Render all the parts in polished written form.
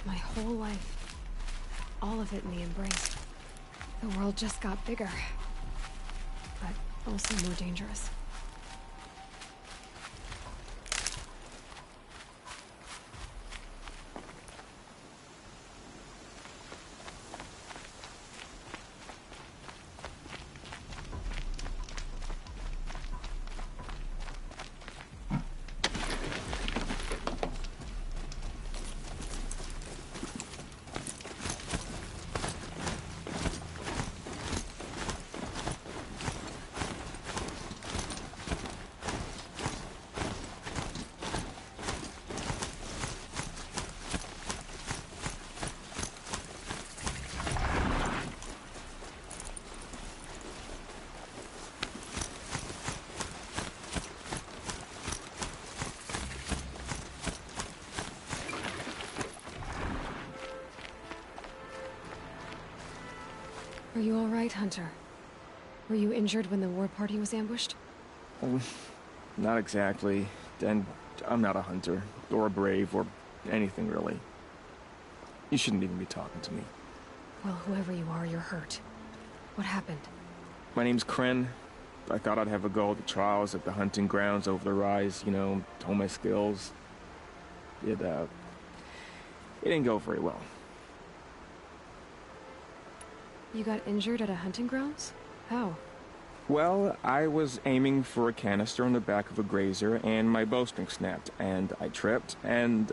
My whole life. All of it in the embrace. The world just got bigger. But also more dangerous. Are you all right, Hunter? Were you injured when the war party was ambushed? Not exactly. And I'm not a hunter, or a brave, or anything really. You shouldn't even be talking to me. Well, whoever you are, you're hurt. What happened? My name's Kren. I thought I'd have a go at the trials at the hunting grounds over the rise, you know, hone my skills. It didn't go very well. You got injured at a hunting grounds? How? Well, I was aiming for a canister on the back of a grazer, and my bowstring snapped, and I tripped, and...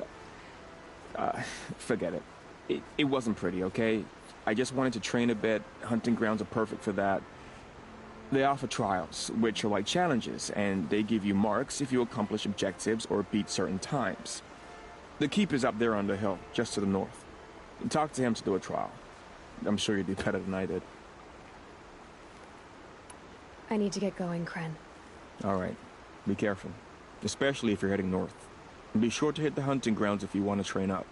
forget it. It wasn't pretty, okay? I just wanted to train a bit. Hunting grounds are perfect for that. They offer trials, which are like challenges, and they give you marks if you accomplish objectives or beat certain times. The keep is up there on the hill, just to the north. Talk to him to do a trial. I'm sure you'd do better than I did. I need to get going, Kren. All right. Be careful. Especially if you're heading north. And be sure to hit the hunting grounds if you want to train up.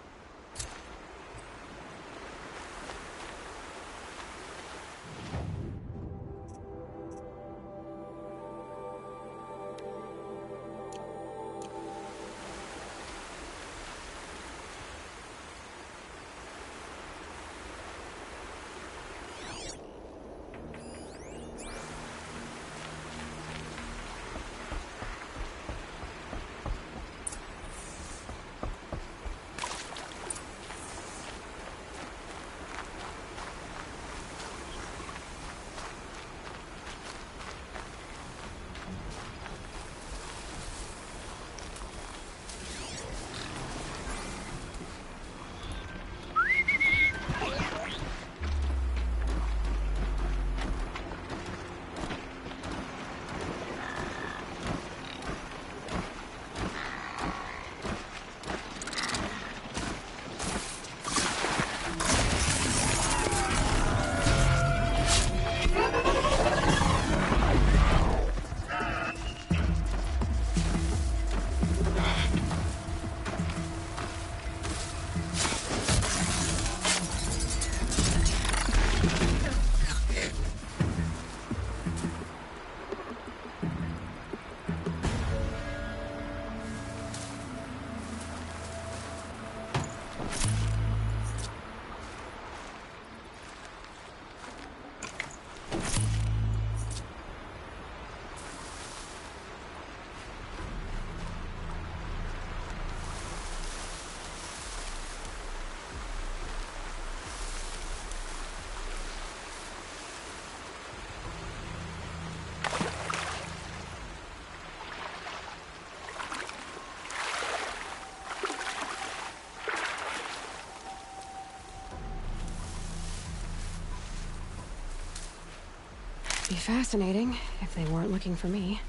Be fascinating, if they weren't looking for me.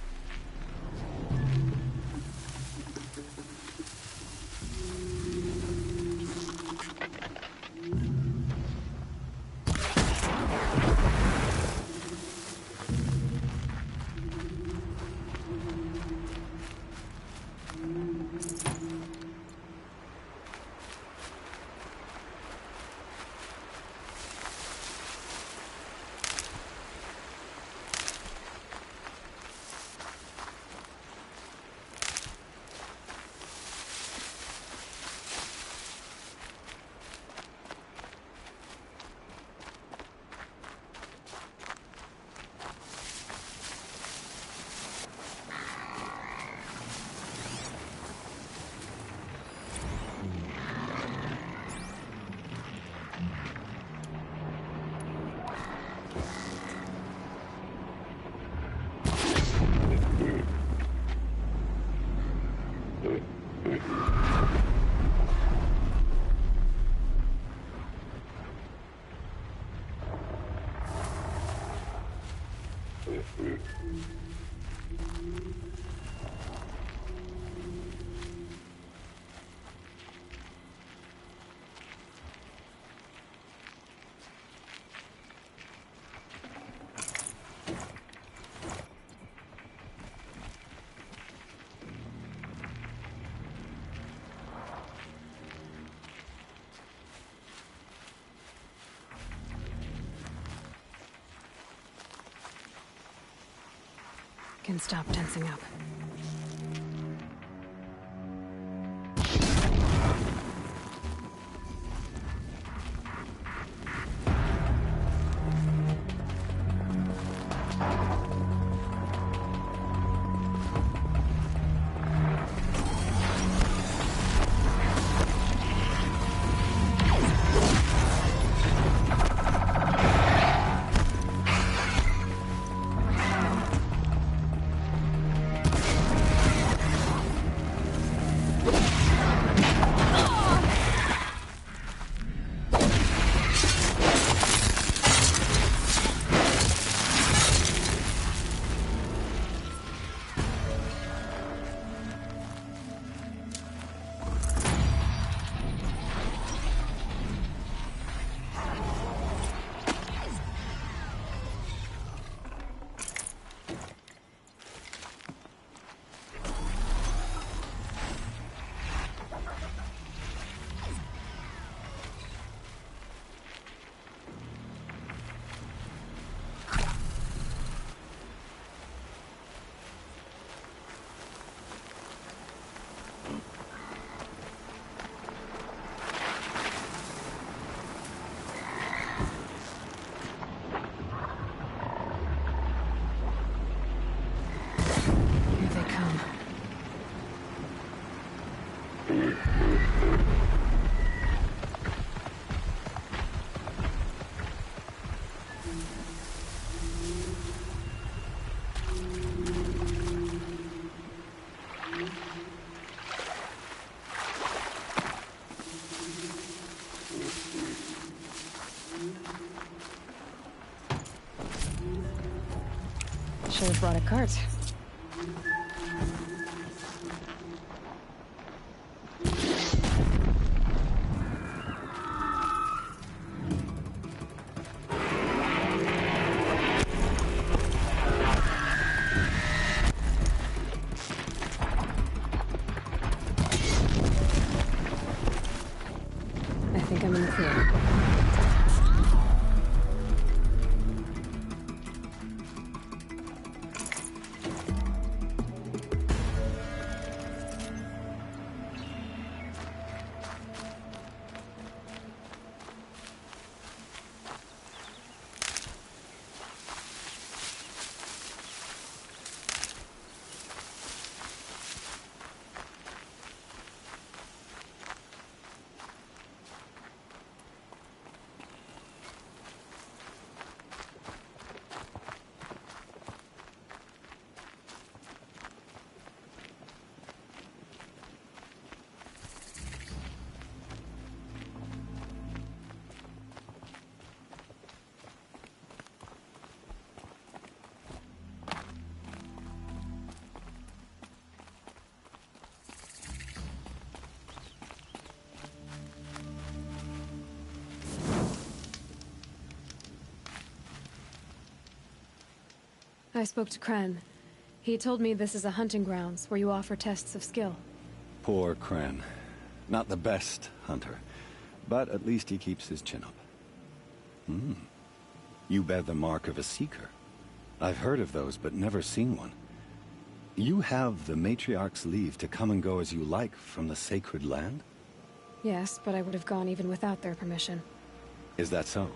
Can stop tensing up. Here they come. Should have brought a cart. I think I'm in the clear. I spoke to Kren. He told me this is a hunting grounds where you offer tests of skill. Poor Kren. Not the best hunter, but at least he keeps his chin up. You bear the mark of a seeker. I've heard of those, but never seen one. You have the Matriarch's leave to come and go as you like from the sacred land? Yes, but I would have gone even without their permission. Is that so?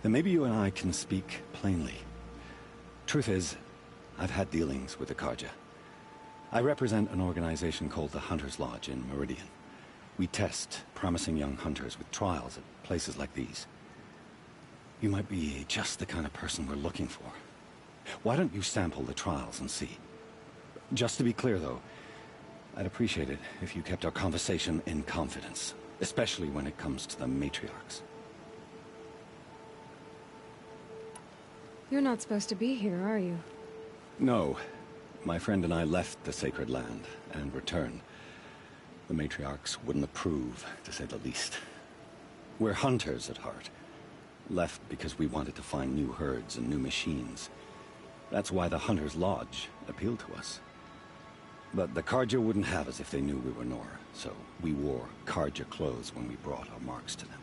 Then maybe you and I can speak plainly. Truth is, I've had dealings with the Carja. I represent an organization called the Hunter's Lodge in Meridian. We test promising young hunters with trials at places like these. You might be just the kind of person we're looking for. Why don't you sample the trials and see? Just to be clear, though, I'd appreciate it if you kept our conversation in confidence, especially when it comes to the Matriarchs. You're not supposed to be here, are you? No. My friend and I left the sacred land and returned. The matriarchs wouldn't approve, to say the least. We're hunters at heart. Left because we wanted to find new herds and new machines. That's why the Hunter's Lodge appealed to us. But the Carja wouldn't have us if they knew we were Nora, so we wore Carja clothes when we brought our marks to them.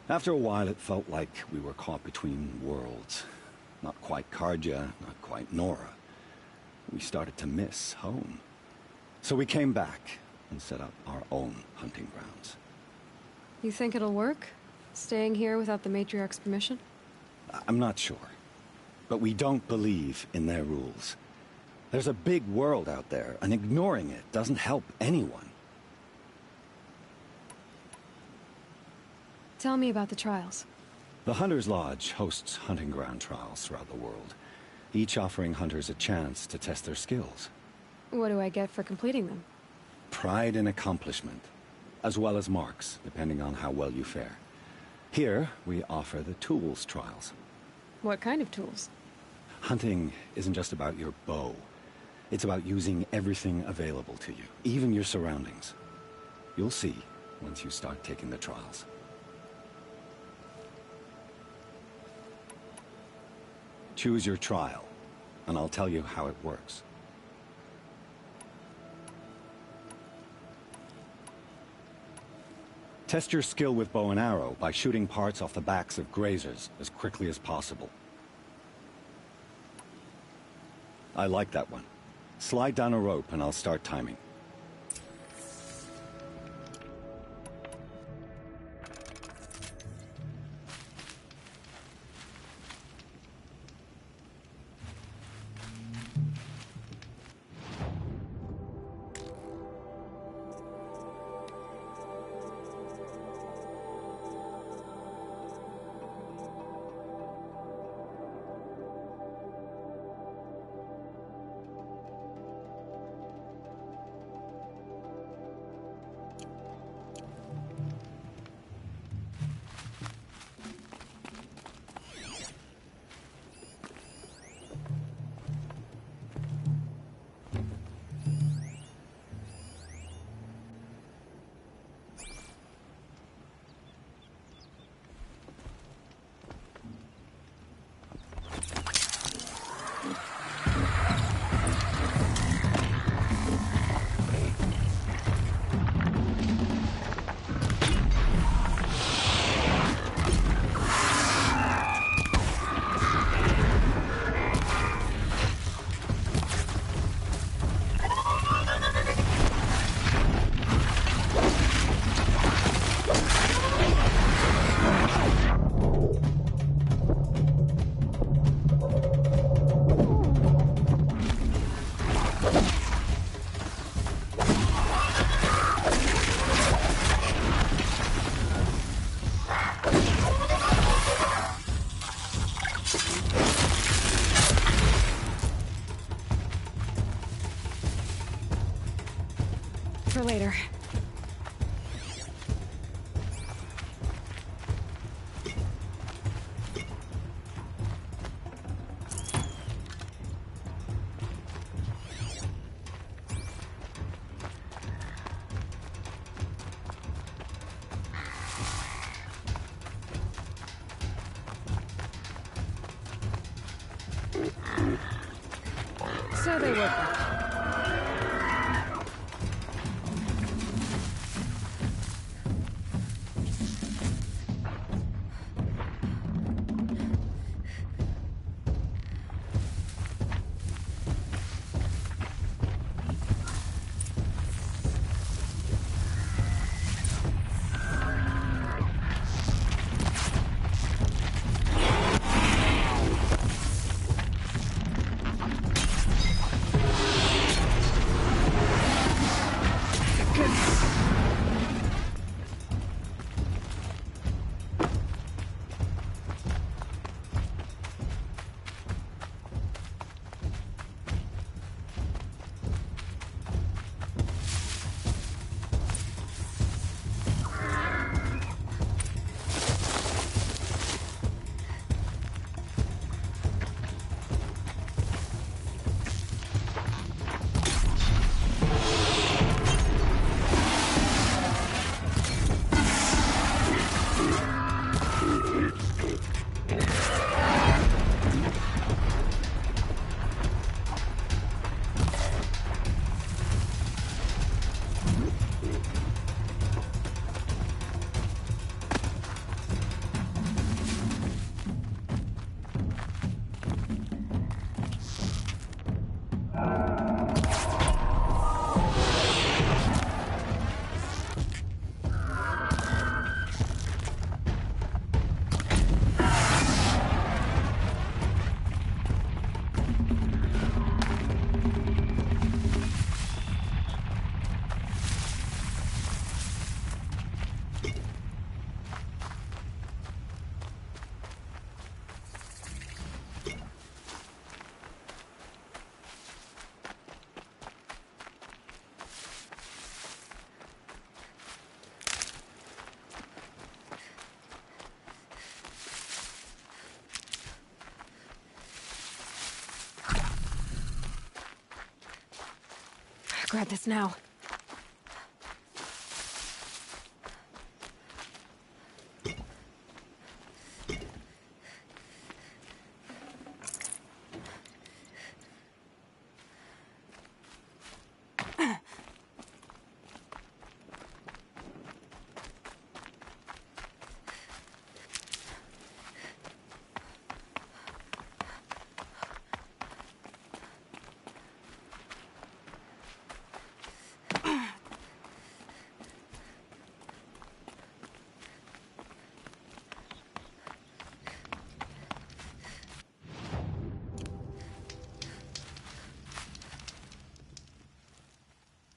After a while, it felt like we were caught between worlds. Not quite Carja, not quite Nora. We started to miss home. So we came back and set up our own hunting grounds. You think it'll work? Staying here without the Matriarch's permission? I'm not sure. But we don't believe in their rules. There's a big world out there, and ignoring it doesn't help anyone. Tell me about the trials. The Hunter's Lodge hosts hunting ground trials throughout the world, each offering hunters a chance to test their skills. What do I get for completing them? Pride in accomplishment, as well as marks, depending on how well you fare. Here, we offer the tools trials. What kind of tools? Hunting isn't just about your bow. It's about using everything available to you, even your surroundings. You'll see once you start taking the trials. Choose your trial, and I'll tell you how it works. Test your skill with bow and arrow by shooting parts off the backs of grazers as quickly as possible. I like that one. Slide down a rope and I'll start timing. For later. So they work. grab this now.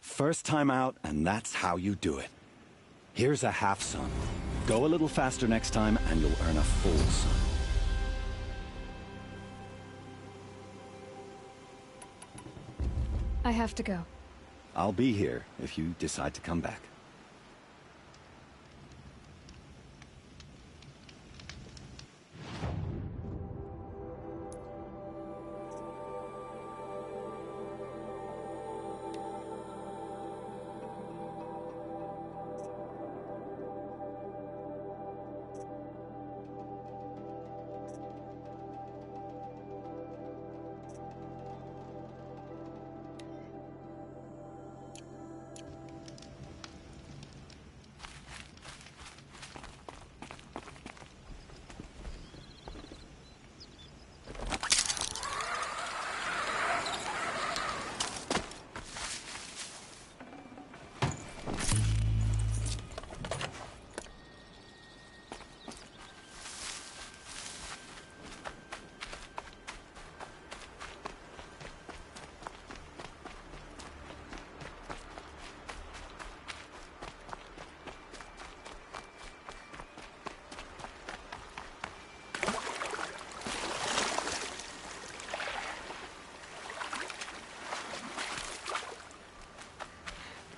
First time out, and that's how you do it. Here's a half sun. Go a little faster next time, and you'll earn a full sun. I have to go. I'll be here if you decide to come back.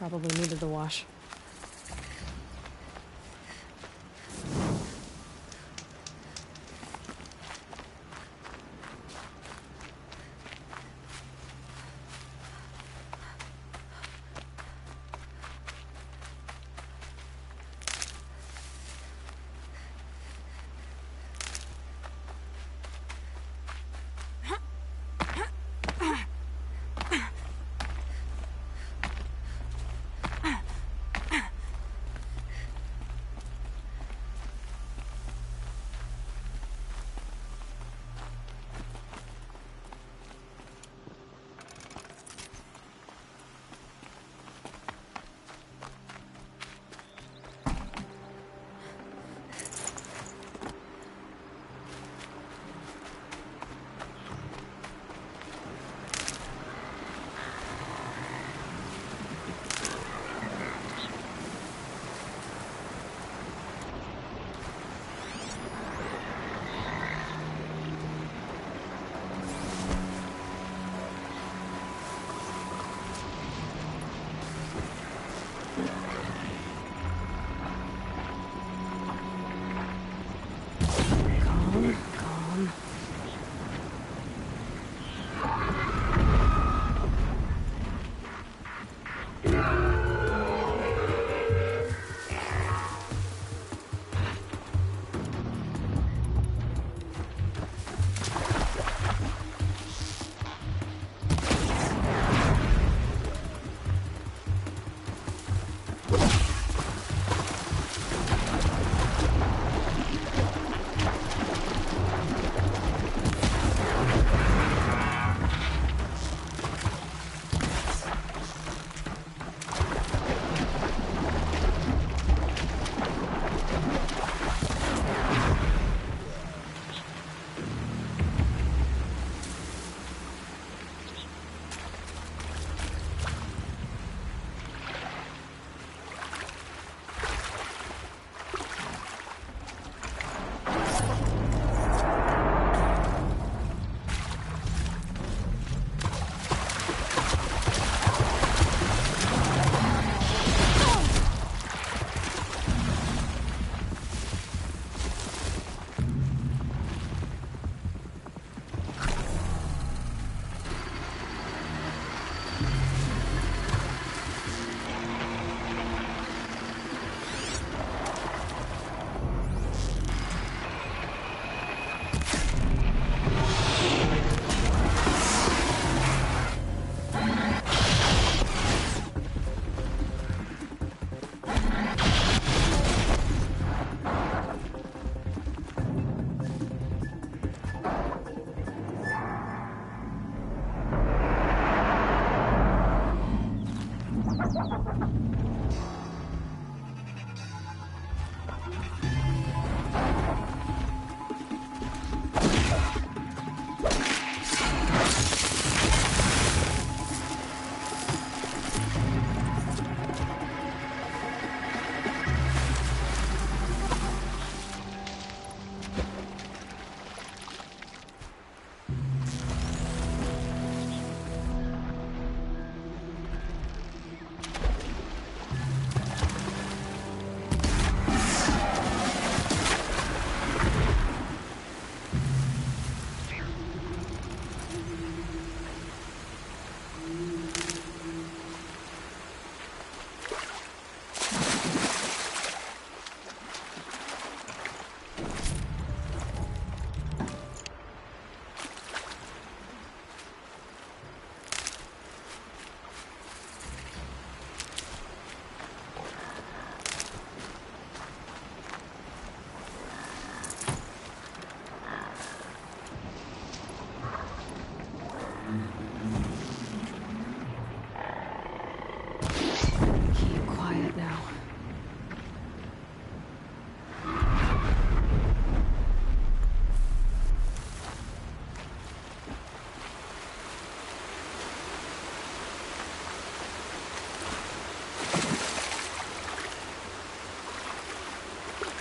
Probably needed the wash.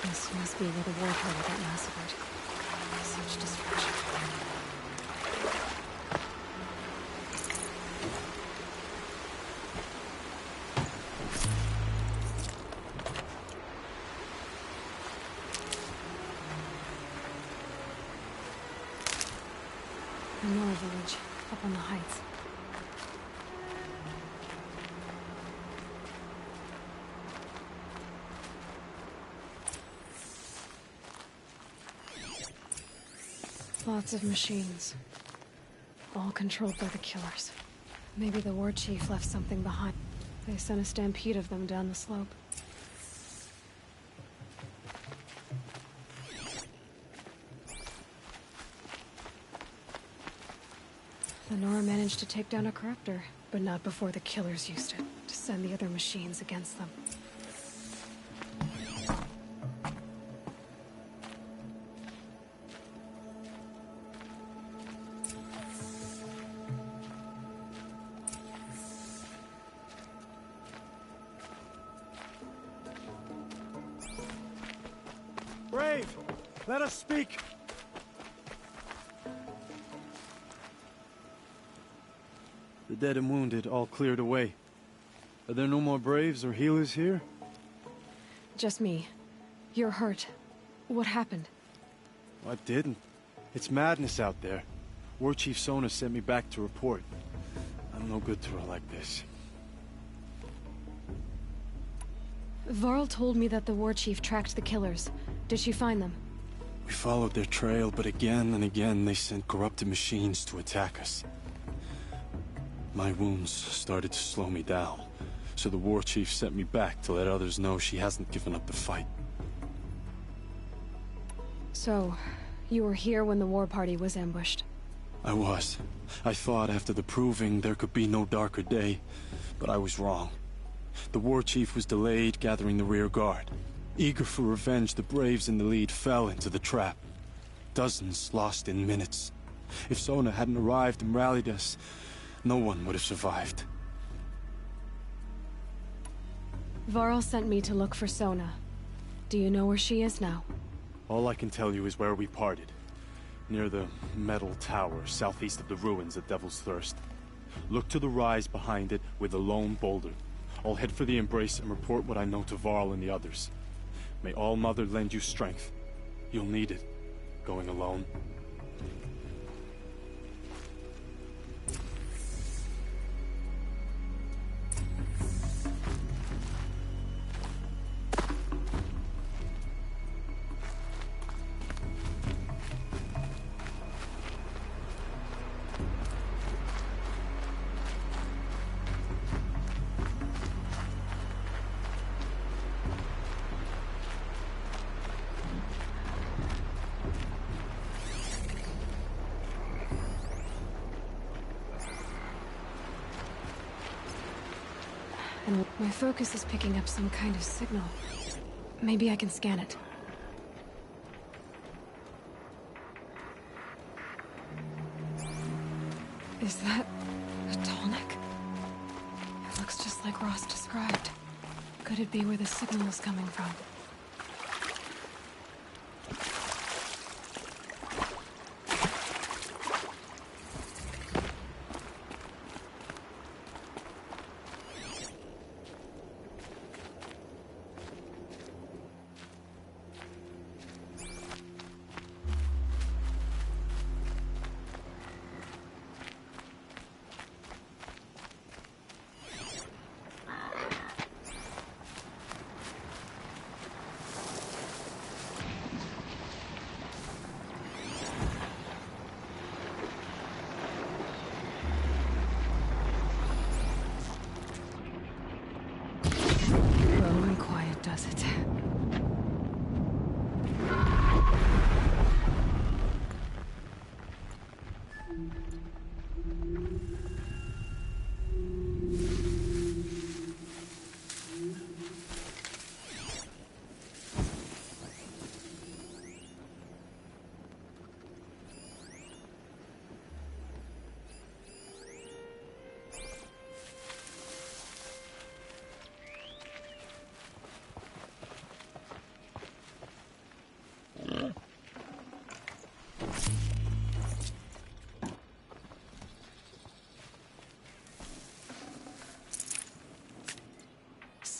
This must be where the war party got massacred. Such destruction. The Nora village, up on the heights. Lots of machines. All controlled by the killers. Maybe the war chief left something behind. They sent a stampede of them down the slope. The Nora managed to take down a corruptor, but not before the killers used it to send the other machines against them. Brave! Let us speak! The dead and wounded all cleared away. Are there no more Braves or healers here? Just me. You're hurt. What happened? I didn't. It's madness out there. War Chief Sona sent me back to report. I'm no good to her like this. Varl told me that the war chief tracked the killers. Did she find them? We followed their trail, but again and again they sent corrupted machines to attack us. My wounds started to slow me down, so the war chief sent me back to let others know she hasn't given up the fight. So, you were here when the war party was ambushed? I was. I thought after the proving there could be no darker day, but I was wrong. The war chief was delayed gathering the rear guard. Eager for revenge, the Braves in the lead fell into the trap. Dozens lost in minutes. If Sona hadn't arrived and rallied us, no one would have survived. Varl sent me to look for Sona. Do you know where she is now? All I can tell you is where we parted. Near the metal tower, southeast of the ruins at Devil's Thirst. Look to the rise behind it with a lone boulder. I'll head for the Embrace and report what I know to Varl and the others. May All Mother lend you strength. You'll need it, going alone. And my focus is picking up some kind of signal. Maybe I can scan it. Is that a Tallneck? It looks just like Ross described. Could it be where the signal is coming from?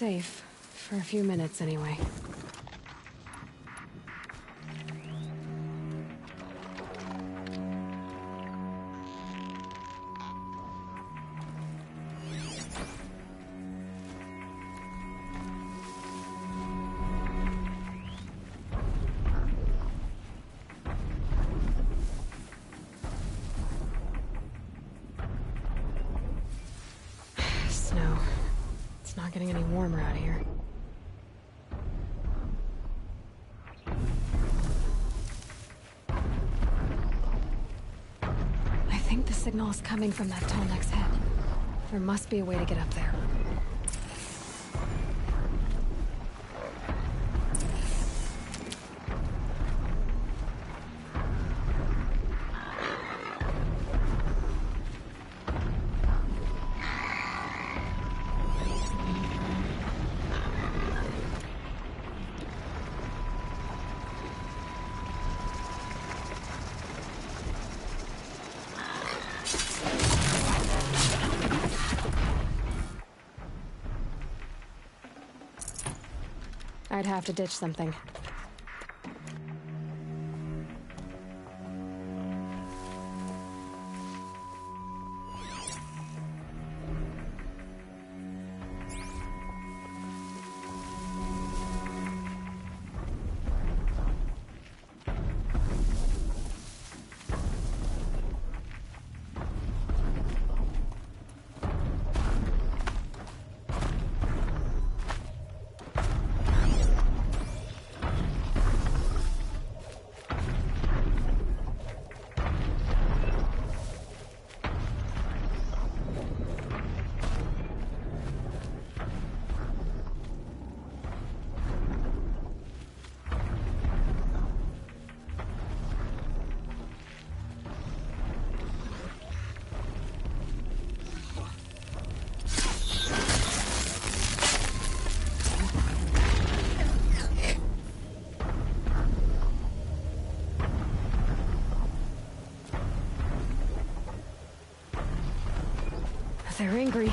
safe. For a few minutes, anyway. Snow. It's not getting any warmer out here. I think the signal is coming from that Tallneck's head. There must be a way to get up there. I'd have to ditch something. They're angry.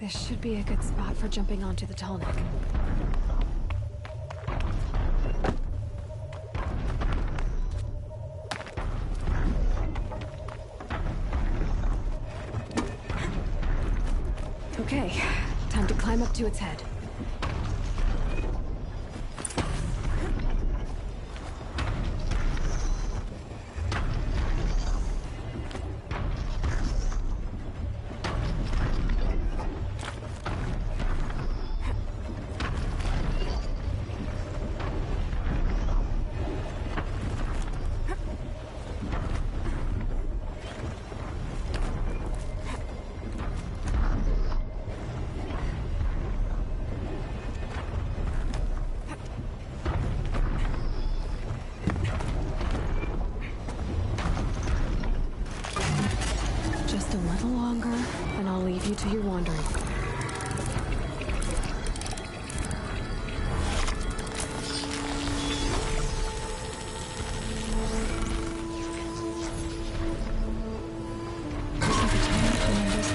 This should be a good spot for jumping onto the Tallneck. Okay, time to climb up to its head. Just a little longer, and I'll leave you to your wandering.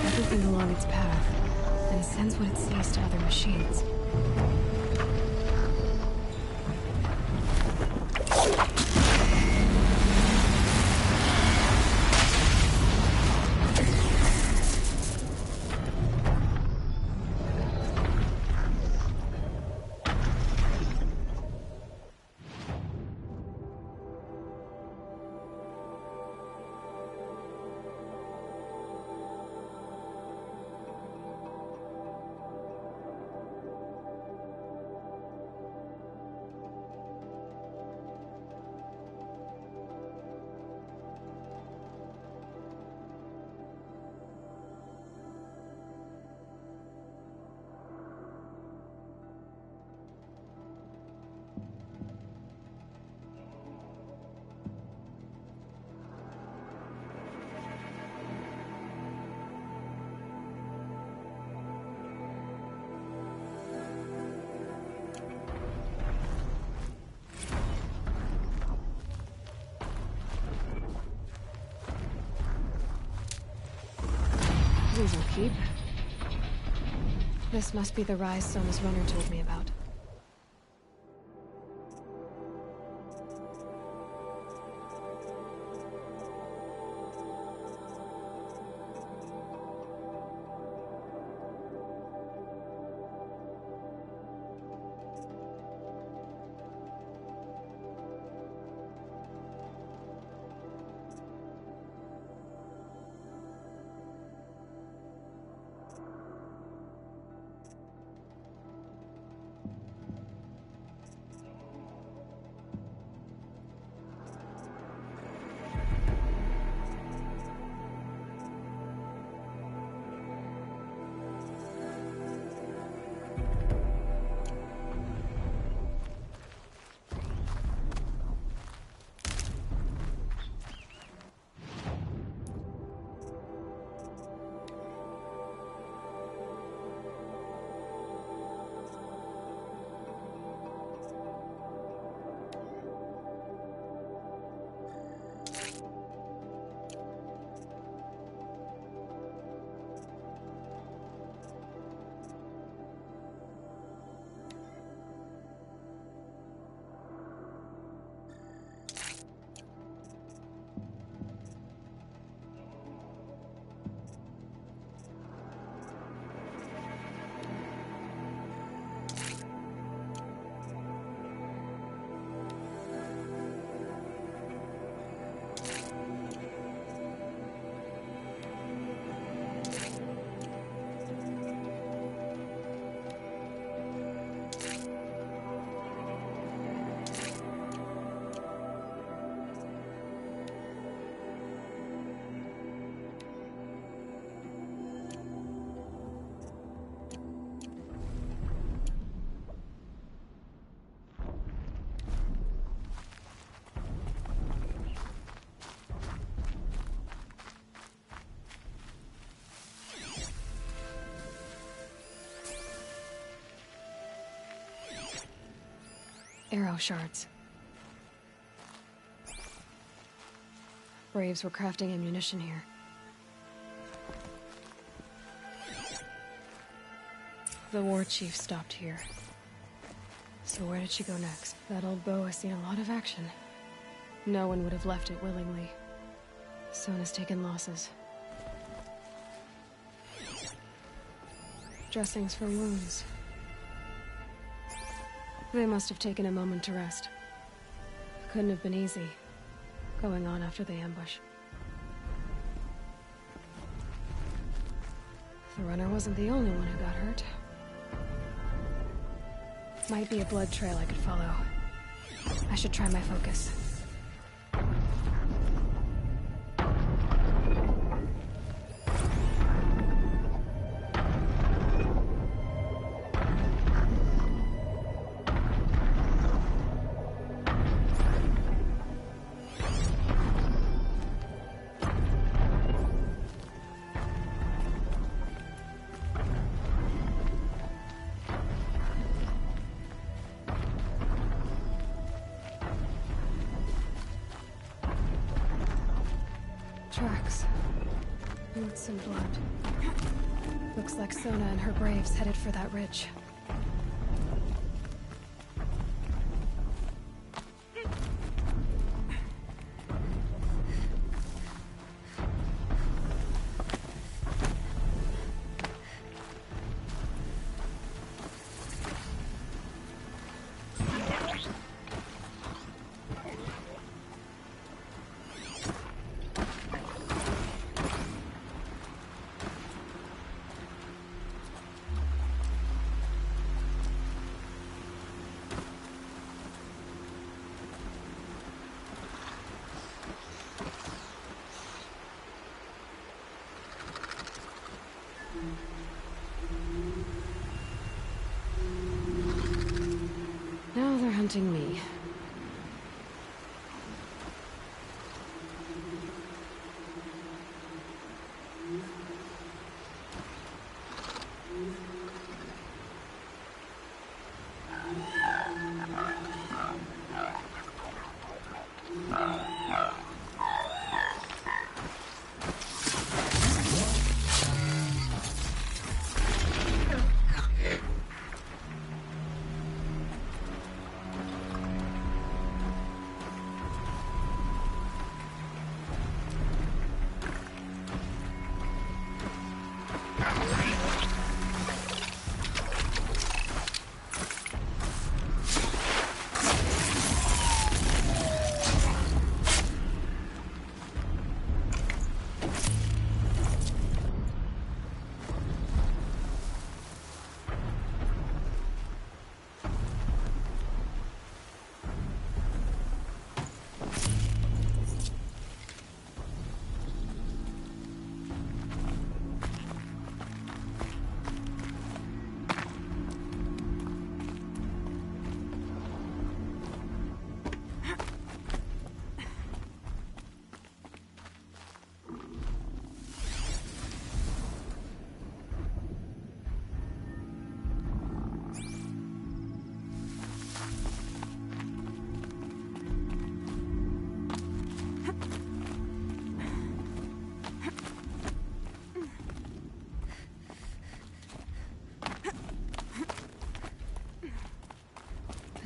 Everything along its path, and sends what it sees to other machines. These'll keep. This must be the rise Sona's runner told me about. Arrow shards. Braves were crafting ammunition here. The war chief stopped here. So where did she go next? That old bow has seen a lot of action. No one would have left it willingly. Sona's taken losses. Dressings for wounds. They must have taken a moment to rest. Couldn't have been easy, going on after the ambush. The runner wasn't the only one who got hurt. Might be a blood trail I could follow. I should try my focus. Tracks. Boots and blood. Looks like Sona and her braves headed for that ridge. Now they're hunting me.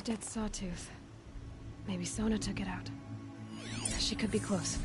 dead Sawtooth. Maybe Sona took it out. She could be close.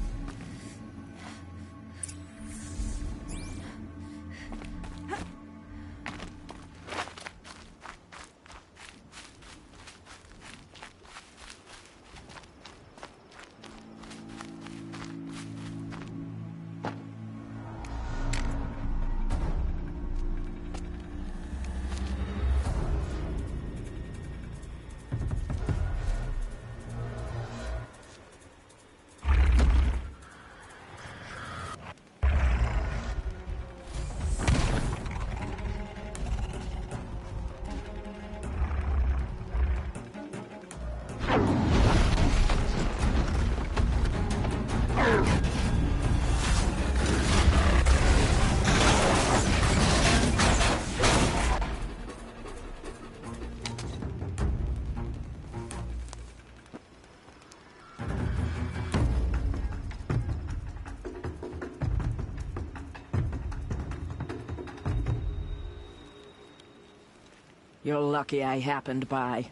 You're lucky I happened by.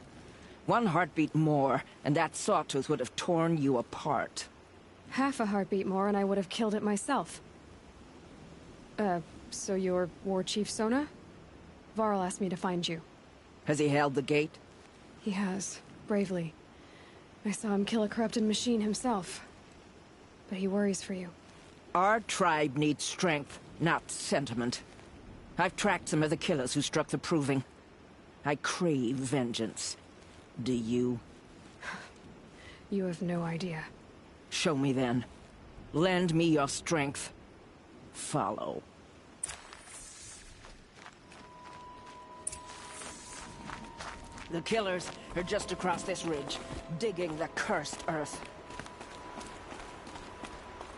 One heartbeat more, and that Sawtooth would have torn you apart. Half a heartbeat more and I would have killed it myself. So you're War Chief Sona? Varl asked me to find you. Has he held the gate? He has, bravely. I saw him kill a corrupted machine himself. But he worries for you. Our tribe needs strength, not sentiment. I've tracked some of the killers who struck the Proving. I crave vengeance. Do you? You have no idea. Show me then. Lend me your strength. Follow. The killers are just across this ridge, digging the cursed earth.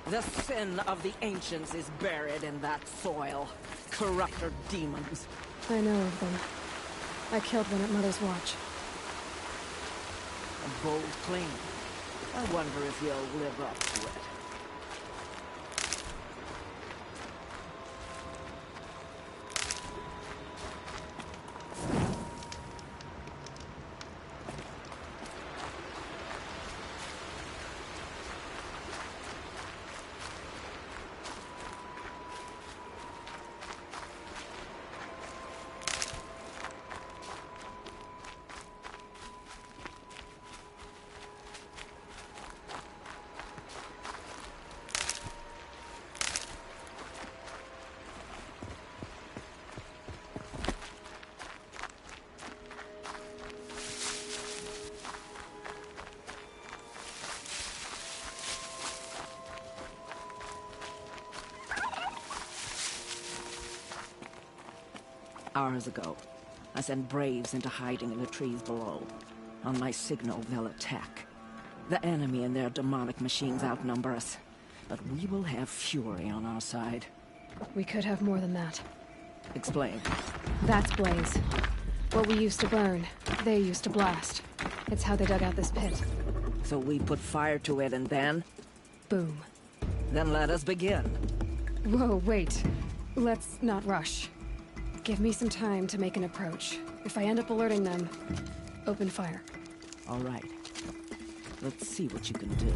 The sin of the ancients is buried in that soil. Corrupter demons. I know of them. I killed one at Mother's Watch. A bold claim. I wonder if you'll live up to it. Hours ago, I sent Braves into hiding in the trees below. On my signal, they'll attack. The enemy and their demonic machines outnumber us, but we will have fury on our side. We could have more than that. Explain. That's Blaze. What we used to burn, they used to blast. It's how they dug out this pit. So we put fire to it and then? Boom. Then let us begin. Whoa, wait. Let's not rush. Give me some time to make an approach. If I end up alerting them, open fire. All right. Let's see what you can do.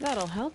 That'll help.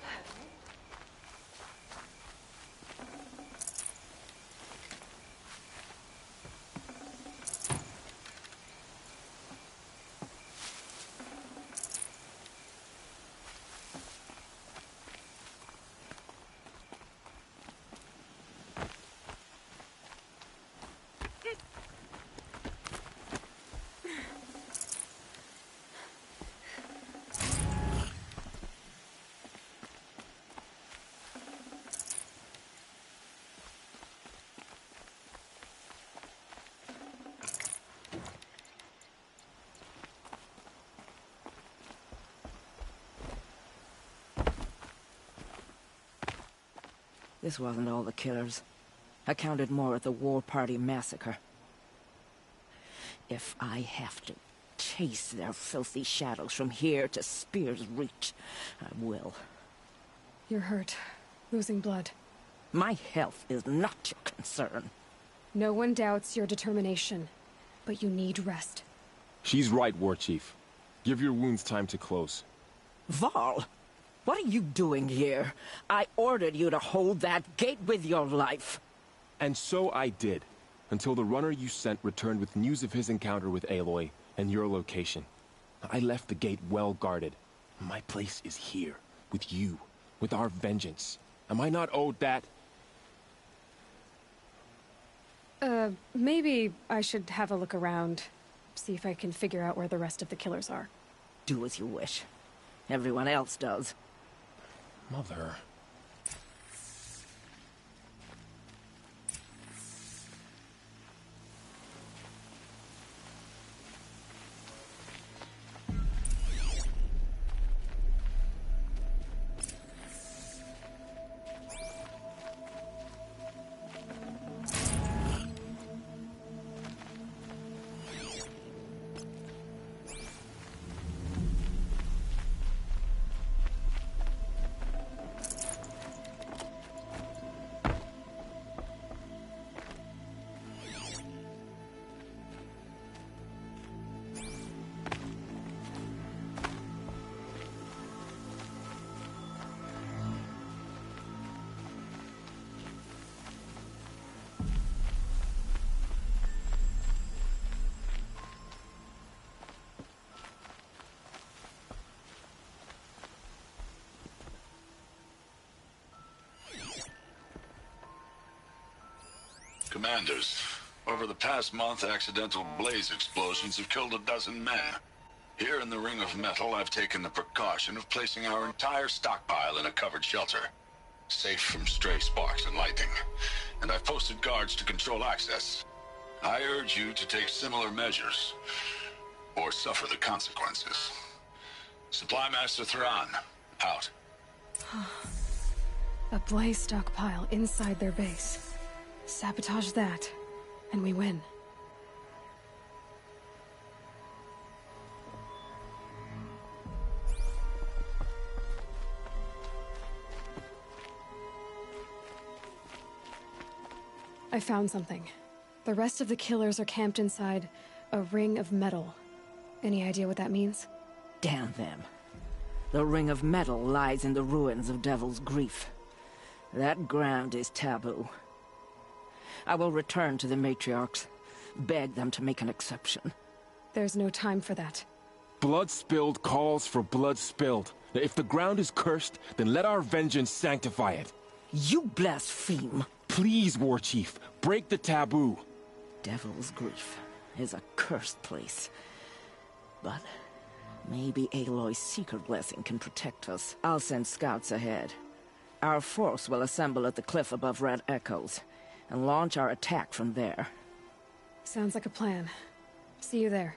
This wasn't all the killers. I counted more at the War Party massacre. If I have to chase their filthy shadows from here to Spear's Reach, I will. You're hurt. Losing blood. My health is not your concern. No one doubts your determination, but you need rest. She's right, War Chief. Give your wounds time to close. Varl, what are you doing here? I ordered you to hold that gate with your life. And so I did, until the runner you sent returned with news of his encounter with Aloy and your location. I left the gate well guarded. My place is here, with you, with our vengeance. Am I not owed that? Maybe I should have a look around. See if I can figure out where the rest of the killers are. Do as you wish. Everyone else does. Mother... Commanders, over the past month, accidental blaze explosions have killed 12 men. Here in the Ring of Metal, I've taken the precaution of placing our entire stockpile in a covered shelter, safe from stray sparks and lightning, and I've posted guards to control access. I urge you to take similar measures, or suffer the consequences. Supply Master Thrawn, out. A blaze stockpile inside their base. Sabotage that, and we win. I found something. The rest of the killers are camped inside a ring of metal. Any idea what that means? Damn them. The Ring of Metal lies in the ruins of Devil's Grief. That ground is taboo. I will return to the matriarchs, beg them to make an exception. There's no time for that. Blood spilled calls for blood spilled. If the ground is cursed, then let our vengeance sanctify it. You blaspheme! Please, War Chief, break the taboo. Devil's Grief is a cursed place. But maybe Aloy's secret blessing can protect us. I'll send scouts ahead. Our force will assemble at the cliff above Red Echoes, and launch our attack from there. Sounds like a plan. See you there.